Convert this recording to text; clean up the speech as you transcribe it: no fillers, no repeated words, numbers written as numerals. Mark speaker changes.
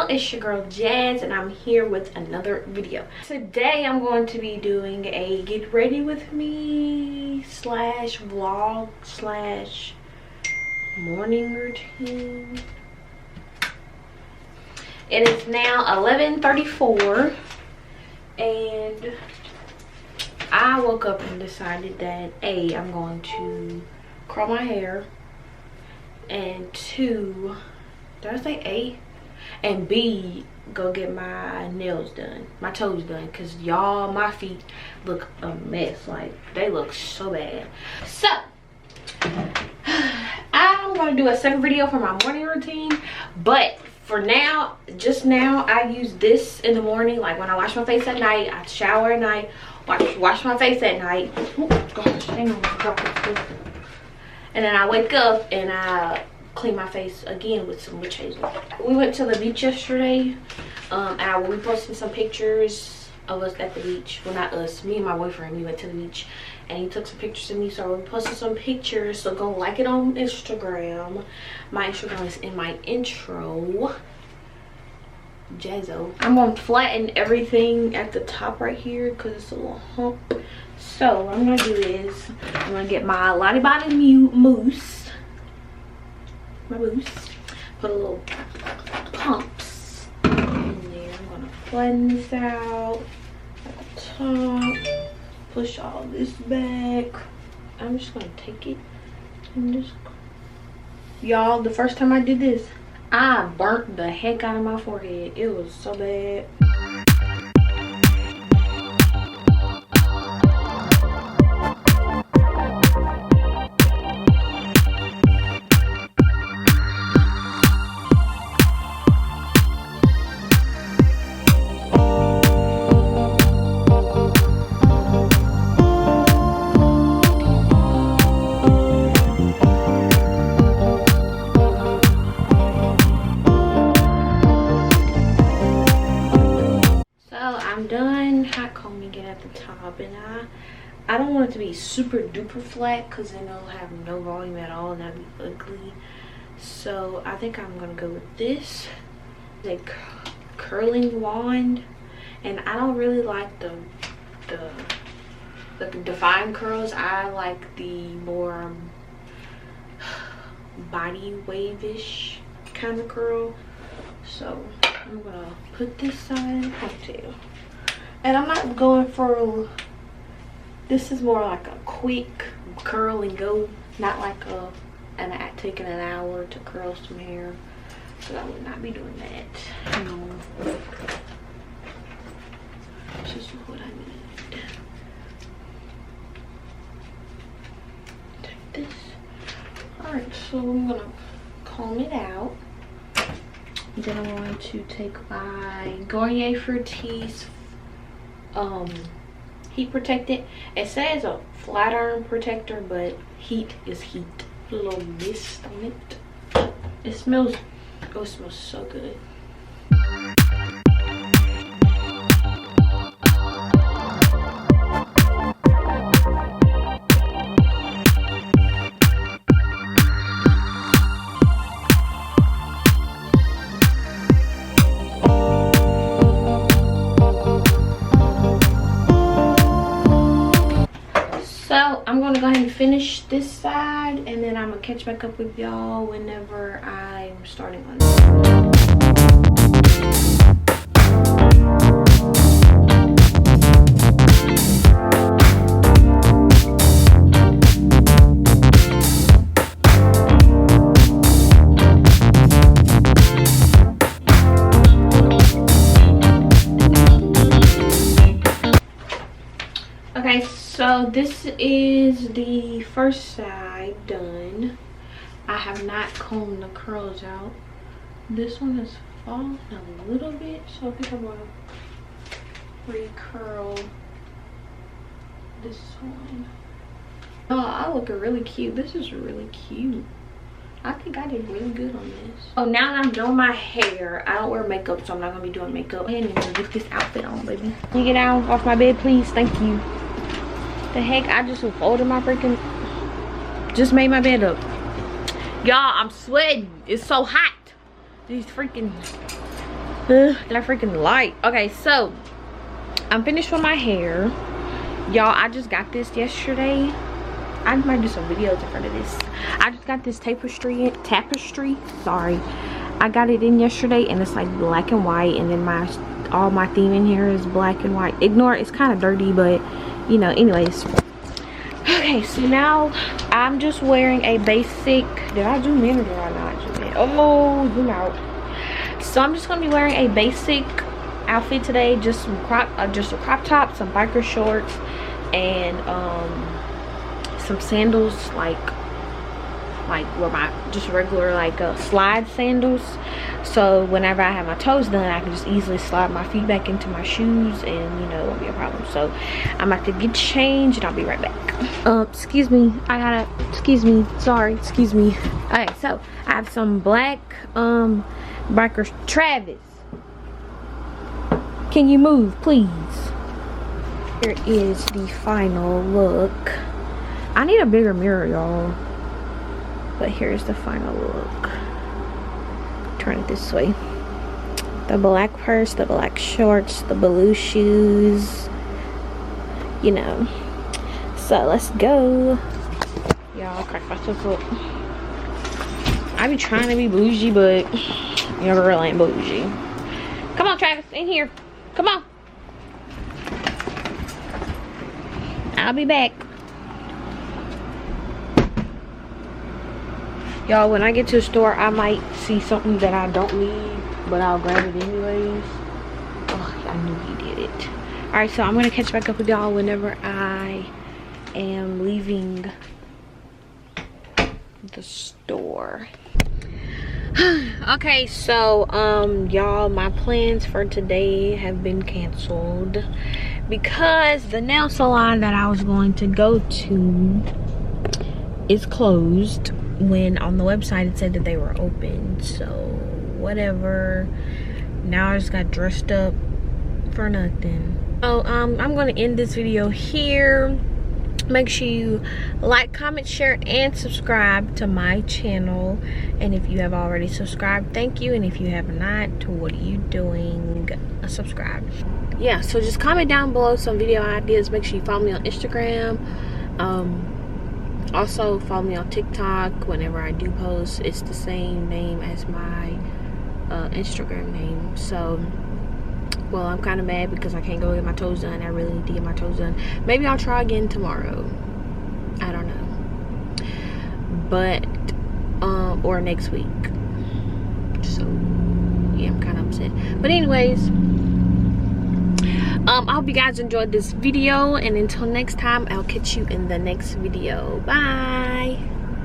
Speaker 1: it's your girl Jazz, and I'm here with another video. Today I'm going to be doing a get ready with me slash vlog slash morning routine. It is now 11:34 and I woke up and decided that A, I'm going to curl my hair, and 2, did I say A? And B, go get my nails done, my toes done, because y'all, my feet look a mess. Like, they look so bad. So I'm gonna do a second video for my morning routine, but for now, just now, I use this in the morning. Like when I wash my face at night, I shower at night, wash my face at night. Oh gosh, hang on, drop it. And then I wake up and I clean my face again with some witch hazel. We went to the beach yesterday, and we posted some pictures of us at the beach. Well, not us, me and my boyfriend. We went to the beach and he took some pictures of me, so we posted some pictures. So go like it on Instagram. My Instagram is in my intro, Jazzo. I'm gonna flatten everything at the top right here because it's a little hump. So what I'm gonna do is I'm gonna get my Lottie Body mousse, put a little pumps in there. I'm gonna flatten this out at the top, push all this back. I'm just gonna take it and just, y'all, the first time I did this, I burnt the heck out of my forehead. It was so bad. I'm done hot combing it at the top, and I don't want it to be super duper flat because then it'll have no volume at all and that'd be ugly. So I think I'm gonna go with this, the curling wand. And I don't really like the defined curls. I like the more body wave-ish kind of curl. So I'm gonna put this side in a ponytail. And I'm not going for, this is more like a quick curl and go, not like taking an hour to curl some hair. So I would not be doing that. No. This is what I need. Take this. Alright, so I'm gonna comb it out. Then I'm going to take my Garnier Fructis heat protectant. It says a flat iron protector, but heat is heat. A little mist on it. It smells, oh, it smells so good. So I'm gonna go ahead and finish this side, and then I'm gonna catch back up with y'all whenever I'm starting on this. Okay, so this is the first side done. I have not combed the curls out. This one is falling a little bit, so I think I'm gonna re-curl this one. Oh, I look really cute. This is really cute. I think I did really good on this. Oh, now that I'm doing my hair, I don't wear makeup, so I'm not gonna be doing makeup. Go ahead and get this outfit on, baby. Can you get out off my bed, please? Thank you. The heck, I just folded my freaking, just made my bed up. Y'all, I'm sweating. It's so hot. These freaking That freaking light. Okay, so I'm finished with my hair, y'all. I just got this yesterday. I might do some videos in front of this. I just got this tapestry, sorry. I got it in yesterday, and it's like black and white, and then all my theme in here is black and white. Ignore it, it's kind of dirty, but you know, anyways. Okay, so now I'm just wearing a basic, did I zoom in or did I not zoom in? Oh, zoom out. So I'm just gonna be wearing a basic outfit today, just a crop top, some biker shorts, and some sandals, like where my just regular slide sandals, so whenever I have my toes done, I can just easily slide my feet back into my shoes, and you know, it won't be a problem. So I'm about to get changed and I'll be right back. Excuse me, sorry, excuse me. Okay, so I have some black bikers. Travis, can you move, please? Here is the final look. I need a bigger mirror, y'all. But here's the final look. Turn it this way. The black purse, the black shorts, the blue shoes. You know. So let's go. Y'all, crack myself up. I be trying to be bougie, but your girl ain't bougie. Come on, Travis, in here. Come on. I'll be back. Y'all, when I get to the store, I might see something that I don't need, but I'll grab it anyways. Oh, I knew he did it. Alright, so I'm going to catch back up with y'all whenever I am leaving the store. Okay, so, y'all, my plans for today have been canceled because the nail salon that I was going to go to is closed, when on the website it said that they were open. So whatever, now I just got dressed up for nothing. So I'm gonna end this video here. Make sure you like, comment, share, and subscribe to my channel. And if you have already subscribed, thank you. And if you have not, what are you doing? Subscribe. Yeah, so just comment down below some video ideas. Make sure you follow me on Instagram. Also follow me on TikTok. Whenever I do post, it's the same name as my Instagram name. So, well, I'm kind of mad because I can't go get my toes done. I really need to get my toes done. Maybe I'll try again tomorrow. I don't know. But or next week. So yeah, I'm kind of upset. But anyways, I hope you guys enjoyed this video, and until next time, I'll catch you in the next video. Bye.